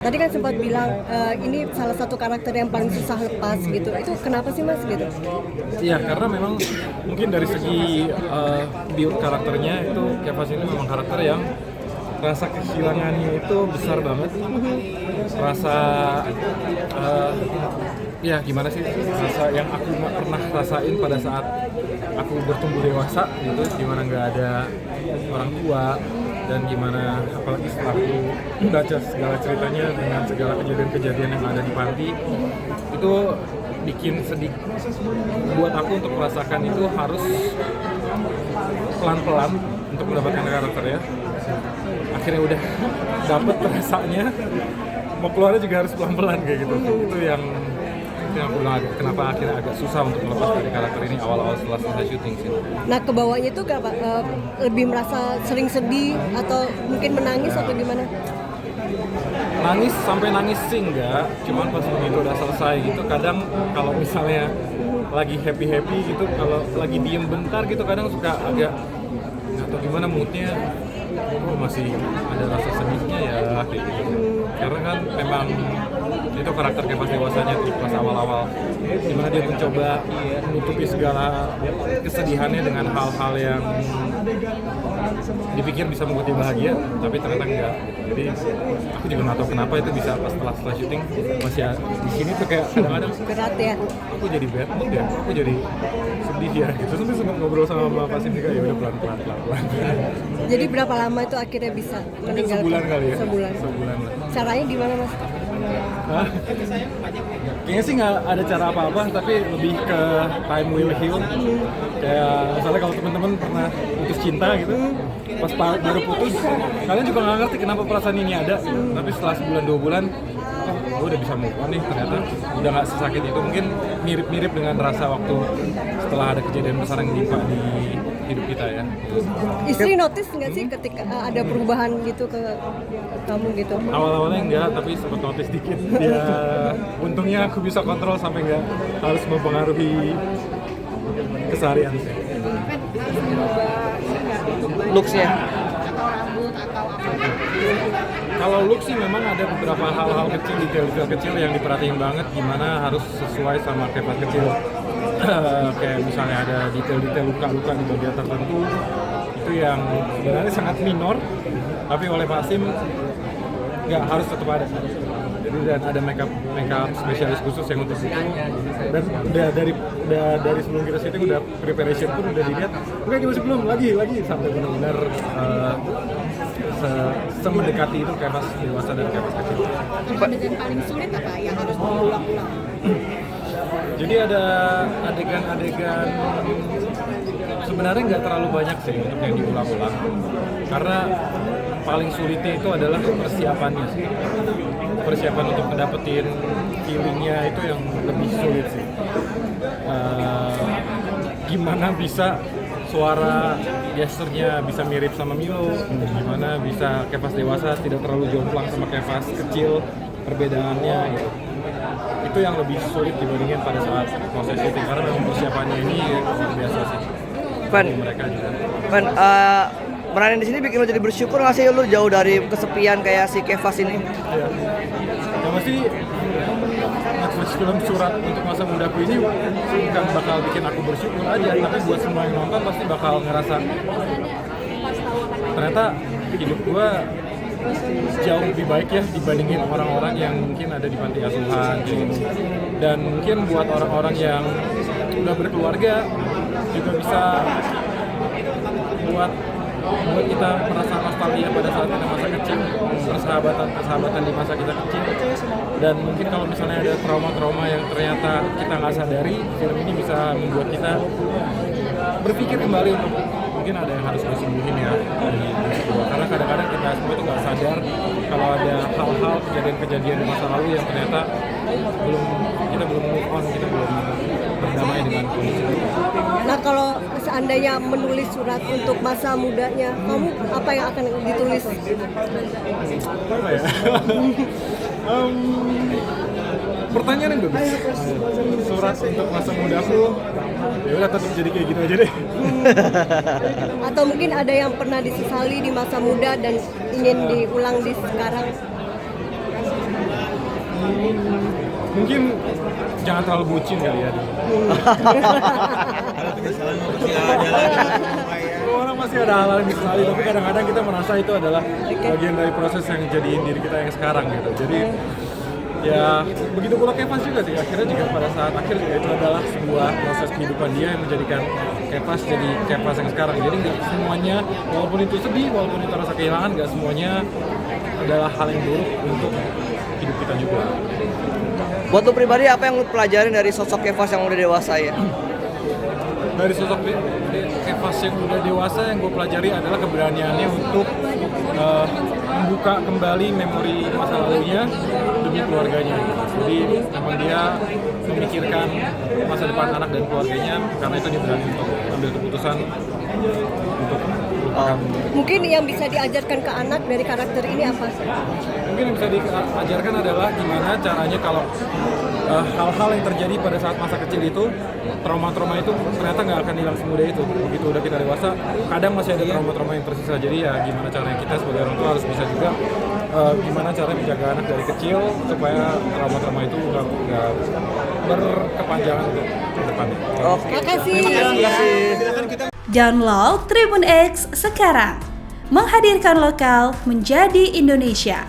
Tadi kan sempat bilang ini salah satu karakter yang paling susah lepas gitu. Itu kenapa sih Mas gitu? Iya, karena memang mungkin dari segi build karakternya itu Kevas ini memang karakter yang rasa kehilangannya itu besar banget. Rasa ya gimana sih, rasa yang aku nggak pernah rasain pada saat aku bertumbuh dewasa gitu, gimana nggak ada orang tua, dan gimana apalagi setelah aku baca segala ceritanya dengan segala kejadian-kejadian yang ada di panti, itu bikin sedih buat aku untuk merasakan itu harus pelan-pelan untuk mendapatkan karakter ya. Akhirnya udah dapet rasanya, mau keluarnya juga harus pelan-pelan kayak gitu. Itu yang aku bilang kenapa akhirnya agak susah untuk melepas dari karakter ini awal-awal setelah selesai syuting sih. Nah kebawahnya itu kenapa? Lebih merasa sering sedih atau mungkin menangis atau gimana? Nangis sampai nangis sih enggak, cuman pas begitu udah selesai gitu kadang kalau misalnya lagi happy gitu, kalau lagi diem bentar gitu kadang suka agak nggak tahu gimana moodnya, masih ada rasa sedihnya ya kayak gitu. Karena kan memang itu karakter kayak pas dewasanya tuh pas awal-awal dimana dia mencoba menutupi segala kesedihannya dengan hal-hal yang dipikir bisa membuat dia bahagia, tapi ternyata enggak. Jadi aku juga nggak tahu kenapa itu bisa pas setelah syuting masih di sini tuh kayak kadang-kadang Berat ya? aku jadi bad mood ya, aku jadi sedih ya gitu. Terus sempat ngobrol sama Mbak Pasim juga, ya udah pelan-pelan. Jadi berapa lama itu akhirnya bisa meninggalkan? Sebulan kali ya? Sebulan lah. Caranya gimana Mas? Hah? Kayaknya sih nggak ada cara apa-apa, tapi lebih ke time will heal. Kayak misalnya kalau teman-teman pernah putus cinta gitu, pas baru putus, kalian juga nggak ngerti kenapa perasaan ini ada. Tapi setelah sebulan 2 bulan, gue udah bisa move on nih, ternyata udah nggak sesakit itu. Mungkin mirip-mirip dengan rasa waktu setelah ada kejadian besar yang menimpa di hidup kita ya. Istri notice nggak sih ketika ada perubahan gitu ke kamu gitu? Awal-awalnya enggak, tapi sempat notice dikit. Ya untungnya aku bisa kontrol sampai nggak harus mempengaruhi keseharian sih. Looks-nya. Kalau look sih memang ada beberapa hal-hal kecil, detail-detail kecil yang diperhatiin banget, gimana harus sesuai sama Kevas kecil. Kayak misalnya ada detail-detail luka-luka di bagian tertentu, itu yang sebenarnya sangat minor, tapi oleh Pak Sim nggak harus tetap ada. Jadi dan ada makeup spesialis khusus yang untuk itu, dan udah dari sebelum kita syuting udah preparation pun udah dilihat. Oke, gimana sebelum lagi sampai benar-benar semendekati itu kayak pas dewasa dan kayak pas kecil. Adegan paling sulit apa yang harus diulang-ulang? Jadi ada adegan sebenarnya nggak terlalu banyak sih untuk yang diulang-ulang, karena paling sulitnya itu adalah persiapannya sih. Persiapan untuk mendapetin feelingnya itu yang lebih sulit sih. Gimana bisa suara gesturnya bisa mirip sama Milo, gimana bisa Kevas dewasa tidak terlalu jomplang sama Kevas kecil, perbedaannya gitu. Itu yang lebih sulit dibandingin pada saat proses syuting, karena memang persiapannya ini luar biasa sih. Mereka juga. Meranin di sini bikin lo jadi bersyukur nggak sih lo jauh dari kesepian kayak si Kevas ini? Ya, yang pasti Netflix film Surat untuk Masa Mudaku ini bukan bakal bikin aku bersyukur aja, tapi buat semua yang nonton pasti bakal ngerasa ternyata hidup gua jauh lebih baik ya dibandingin orang-orang yang mungkin ada di panti asuhan gitu. Dan mungkin buat orang-orang yang udah berkeluarga juga bisa buat kita merasa nostalgia pada saat kita masa kecil, persahabatan di masa kita kecil. Dan mungkin kalau misalnya ada trauma-trauma yang ternyata kita nggak sadari, film ini bisa membuat kita berpikir kembali untuk mungkin ada yang harus disembuhin ya dari semua. Karena kadang-kadang kita semua itu nggak sadar kalau ada hal-hal kejadian-kejadian di masa lalu yang ternyata kita belum move on, kita belum berdamai dengan kondisi itu. Nah kalau seandainya menulis surat untuk masa mudanya, kamu apa yang akan ditulis? Apa ya? Pertanyaan yang bagus. Surat untuk masa mudaku, ya udah tetap jadi kayak gitu aja deh. Atau mungkin ada yang pernah disesali di masa muda dan ingin diulang di sekarang? Mungkin jangan terlalu bucin kali ya. Orang masih ada hal-hal yang disesali, tapi kadang-kadang kita merasa itu adalah bagian dari proses yang jadiin diri kita yang sekarang gitu. Jadi ya begitu pula Kevas juga sih, akhirnya juga pada saat akhir juga itu adalah sebuah proses kehidupan dia yang menjadikan Kevas jadi Kevas yang sekarang. Jadi nggak semuanya, walaupun itu sedih, walaupun itu rasa kehilangan, nggak semuanya adalah hal yang buruk untuk hidup kita juga. Buat lu pribadi apa yang lu pelajarin dari sosok Kevas yang udah dewasa ya? Dari sosok Kevas yang udah dewasa yang gue pelajari adalah keberaniannya untuk membuka kembali memori masa lalunya demi keluarganya. Jadi memang dia memikirkan masa depan anak dan keluarganya, karena itu dia berani untuk ambil keputusan untuk melupakan. Mungkin yang bisa diajarkan ke anak dari karakter ini apa sih? Mungkin yang bisa diajarkan adalah gimana caranya kalau hal-hal yang terjadi pada saat masa kecil itu, trauma-trauma itu ternyata nggak akan hilang semudah itu. Begitu udah kita dewasa, kadang masih ada trauma-trauma yang tersisa. Jadi ya gimana caranya kita sebagai orang tua harus bisa juga gimana cara menjaga anak dari kecil supaya trauma-trauma itu nggak berkepanjangan untuk ke depannya. Oke. Makasih. Terima kasih. Download Tribun X sekarang. Menghadirkan lokal menjadi Indonesia.